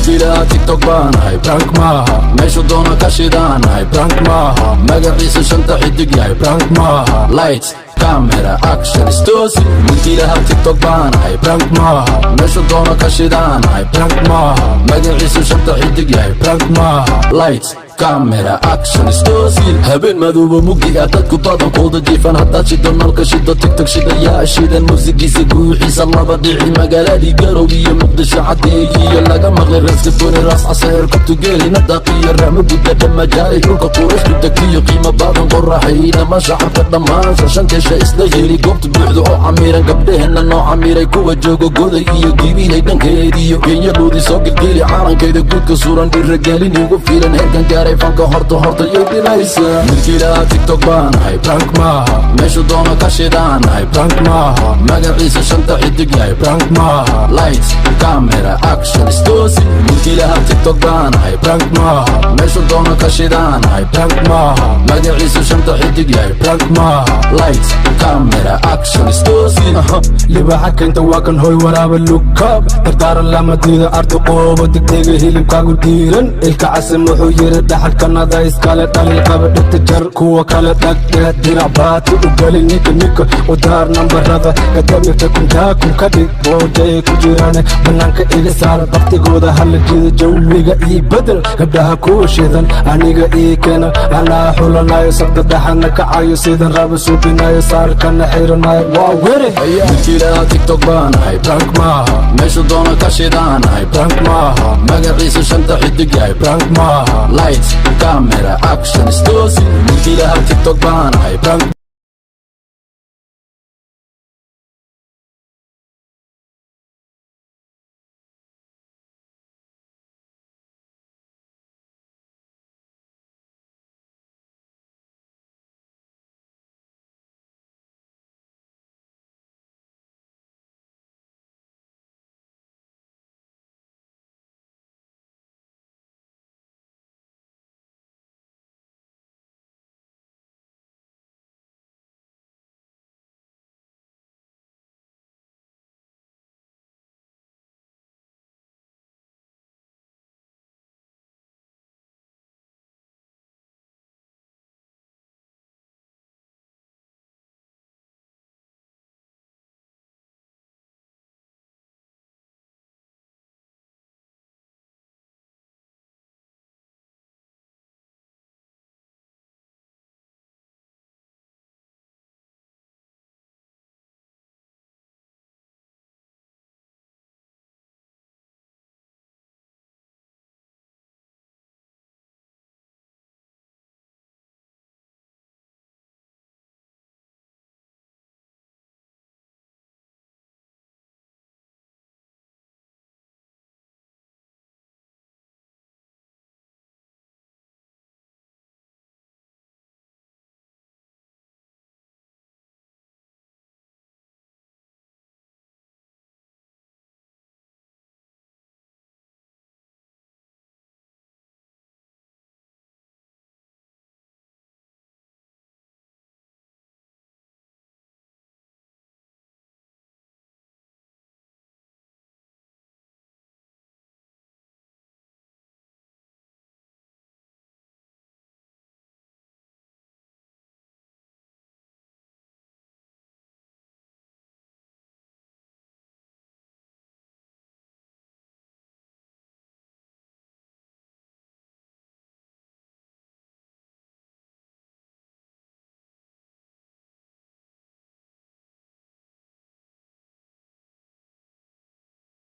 milkiilaha tiktok baanahay prank maaha meeshu doona ka shidaanahay prank maaha magaciisa shanta xidig yahay prank maaha lights camera action stosi milkiilaha tiktok baanahay prank maaha meeshu doona ka shidaanahay prank maaha magaciisa shanta xidig yahay prank maaha lights camera action stosi habeen madooba mugiga dadku badankooda jiifan haddaad shido nalka shido tiktok shidayaa shidan muusigiisa guuxiisa laba dhici magaaladii garow iyo muqdisho cadeeyiyo laga maqlay reeska dooni raas caseer kabtugeelina daaqiyo raama gudada majaari dhulka qurashku degtiyo qiimo badan qoraxaynama shacabka dhammaan shashankeesha isla heli goobta buuxda oo camiiran gabdhehena noo camiiray kuwa joogo goday iyo gibilay dhankeediyo kenya loodii soo gilgili caalankeeda guudka suran dhiragelin igu fiilan heerkan gaaray fanka horta iyo dilaysa milkiilaha tiktok baanahay prank maaha meeshu doona ka shidaanahay prank maaha magaciisa shanta xidig yahay prank maaha lights camera action stosi milkiilaha tiktok baanahay prank maaha meeshu doona ka shidaanahay prank maaha magaciisa shanta xidig yahay prank maaha lights camera action stosi libaxa keenta waa kan hoy waraaba lukab dardaaran lamadiida arti qooba degdega hilibkaagu diiran ilka casim wuxuu yiri dhaxalkanada iskale dhalin qaba dhigta jar kuwa kale dhagdheed dirac baati u gali nika udaar nambarada kadamigta kuntaakun ka dhig boojay ku jiraan banaanka iga saara baktigooda hala jida jawiga ii bedel gabdhaha kuwa shidan aniga ii keena anaa xulanayo sabta dhaxana kacayo sidan raba suubinayo saarkana xiranayo waa weri milkiilaha tiktok baanahay prank maaha meeshu doona ka shidaanahay prank maaha magaciisa shanta xidig yahay prank maaha lights camera action stosi milkiilaha tiktok baanahay prank